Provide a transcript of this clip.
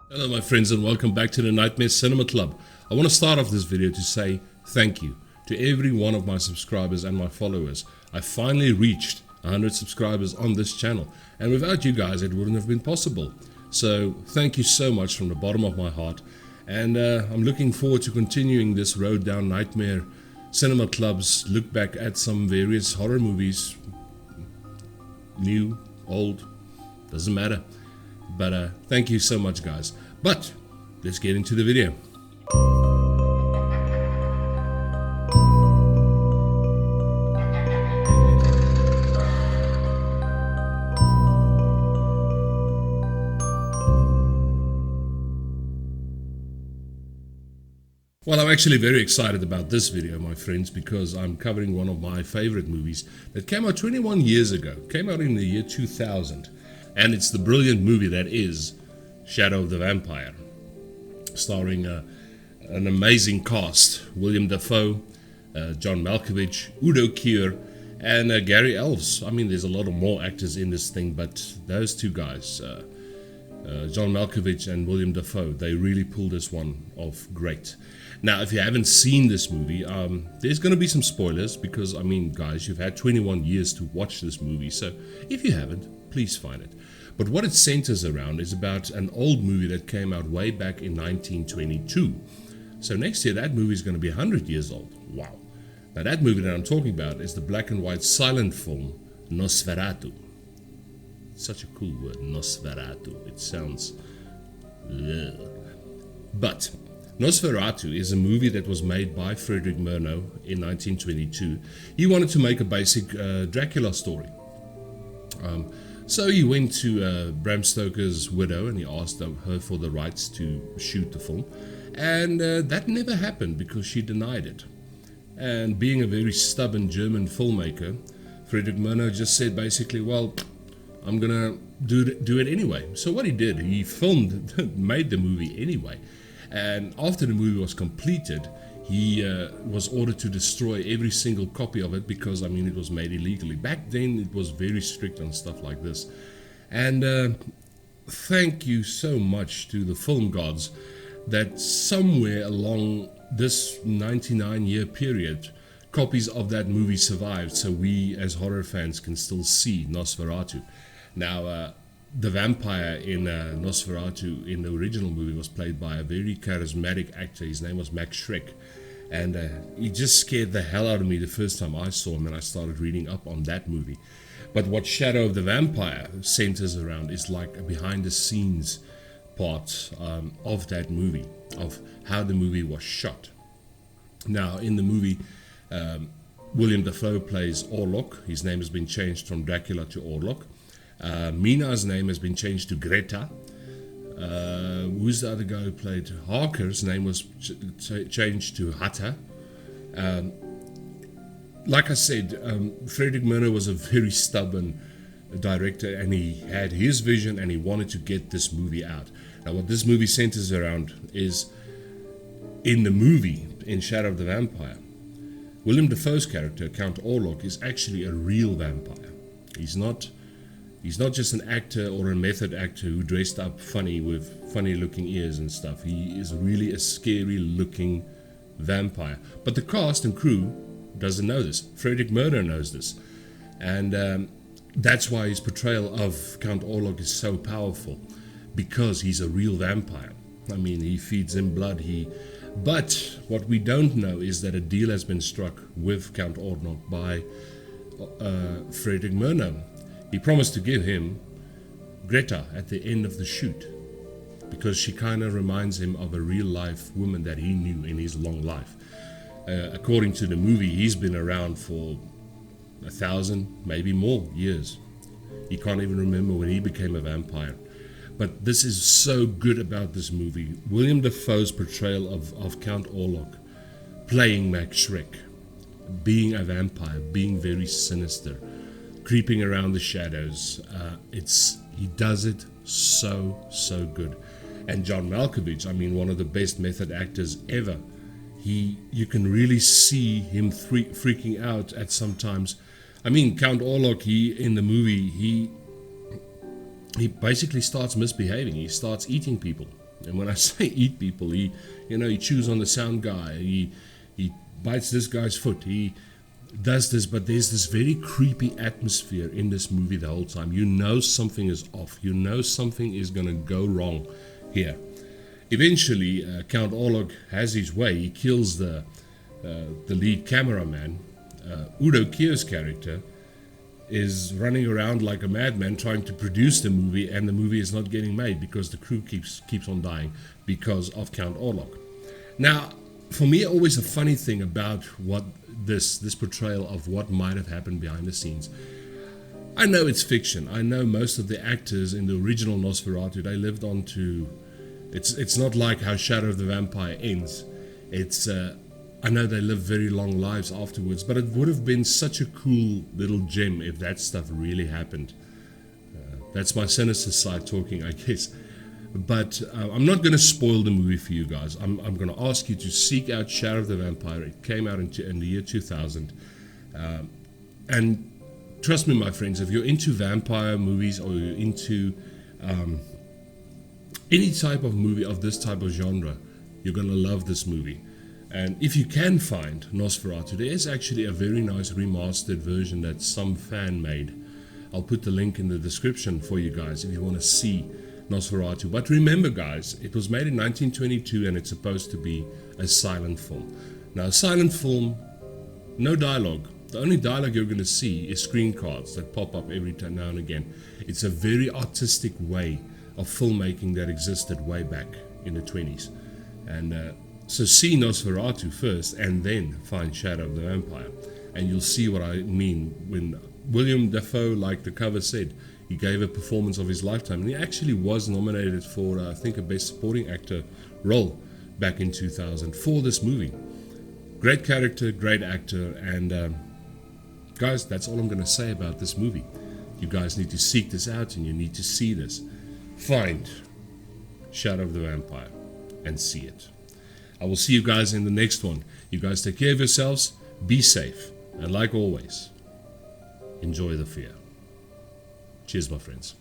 Hello my friends and welcome back to the Nightmare Cinema Club. I want to start off this video to say thank you to every one of my subscribers and my followers. I finally reached 100 subscribers on this channel, and without you guys it wouldn't have been possible. So thank you so much from the bottom of my heart, and I'm looking forward to continuing this road down Nightmare Cinema Club's look back at some various horror movies. New, old, doesn't matter. But thank you so much guys. But let's get into the video. Well, I'm actually very excited about this video, my friends, because I'm covering one of my favorite movies that came out 21 years ago. Came out in the year 2000. And it's the brilliant movie that is Shadow of the Vampire, starring an amazing cast: William Dafoe, John Malkovich, Udo Kier, and Gary Elves. I mean, there's a lot of more actors in this thing, but those two guys, John Malkovich and William Dafoe, they really pulled this one off great. Now, if you haven't seen this movie, there's going to be some spoilers because, I mean, guys, you've had 21 years to watch this movie, so if you haven't, please find it. But what it centers around is about an old movie that came out way back in 1922. So next year that movie is going to be 100 years old. Wow. Now that movie that I'm talking about is the black and white silent film Nosferatu. Such a cool word, Nosferatu. It sounds... Ugh. But Nosferatu is a movie that was made by Frederick Murnau in 1922. He wanted to make a basic Dracula story. So he went to Bram Stoker's widow and he asked her for the rights to shoot the film. And that never happened because she denied it. And being a very stubborn German filmmaker, Frederick Murnau just said basically, well, I'm gonna do it anyway. So what he did, he made the movie anyway. And after the movie was completed, he was ordered to destroy every single copy of it because, I mean, it was made illegally. Back then, it was very strict on stuff like this. And thank you so much to the film gods that somewhere along this 99-year period, copies of that movie survived, so we as horror fans can still see Nosferatu. Now, the vampire in Nosferatu in the original movie was played by a very charismatic actor. His name was Max Schreck. And he just scared the hell out of me the first time I saw him, and I started reading up on that movie. But what Shadow of the Vampire centers around is like a behind the scenes part of that movie, of how the movie was shot. Now in the movie, William Dafoe plays Orlok. His name has been changed from Dracula to Orlok. Mina's name has been changed to Greta. Who's the other guy who played Harker's name was changed to Hatta. Like I said, Frederick Murnau was a very stubborn director, and he had his vision and he wanted to get this movie out. Now what this movie centers around is, in the movie, in Shadow of the Vampire, William Dafoe's character, Count Orlok, is actually a real vampire. He's not just an actor or a method actor who dressed up funny with funny looking ears and stuff. He is really a scary looking vampire. But the cast and crew doesn't know this. Frederick Murnau knows this. And that's why his portrayal of Count Orlok is so powerful. Because he's a real vampire. I mean, he feeds him blood. But what we don't know is that a deal has been struck with Count Orlok by Frederick Murnau. He promised to give him Greta at the end of the shoot because she kind of reminds him of a real life woman that he knew in his long life. According to the movie, he's been around for 1,000, maybe more years. He can't even remember when he became a vampire. But this is so good about this movie. William Dafoe's portrayal of Count Orlok, playing Max Schreck, being a vampire, being very sinister, creeping around the shadows. He does it so good. And John Malkovich, I mean, one of the best method actors ever. You can really see him freaking out at sometimes. I mean, Count Orlok, in the movie, he basically starts misbehaving. He starts eating people. And when I say eat people, he chews on the sound guy, he bites this guy's foot, he does this, but there's this very creepy atmosphere in this movie the whole time. You know something is off. You know something is going to go wrong here. Eventually, Count Orlok has his way. He kills the lead cameraman. Udo Kier's character is running around like a madman trying to produce the movie, and the movie is not getting made because the crew keeps on dying because of Count Orlok. Now, for me, always a funny thing about what this portrayal of what might have happened behind the scenes. I know it's fiction. I know most of the actors in the original Nosferatu, they lived on to... It's not like how Shadow of the Vampire ends. I know they lived very long lives afterwards, but it would have been such a cool little gem if that stuff really happened. That's my sinister side talking, I guess. But I'm not going to spoil the movie for you guys. I'm going to ask you to seek out Shadow of the Vampire. It came out in the year 2000. And trust me, my friends, if you're into vampire movies or you're into any type of movie of this type of genre, you're going to love this movie. And if you can find Nosferatu, there is actually a very nice remastered version that some fan made. I'll put the link in the description for you guys if you want to see Nosferatu. But remember, guys, it was made in 1922 and it's supposed to be a silent film. Now, silent film, no dialogue. The only dialogue you're going to see is screen cards that pop up every now and again. It's a very artistic way of filmmaking that existed way back in the 20s. And so see Nosferatu first and then find Shadow of the Vampire. And you'll see what I mean when William Dafoe, like the cover said, he gave a performance of his lifetime. And he actually was nominated for, I think, a Best Supporting Actor role back in 2000 for this movie. Great character, great actor, and guys, that's all I'm going to say about this movie. You guys need to seek this out and you need to see this. Find Shadow of the Vampire and see it. I will see you guys in the next one. You guys take care of yourselves, be safe, and like always, enjoy the fear. Cheers, my friends.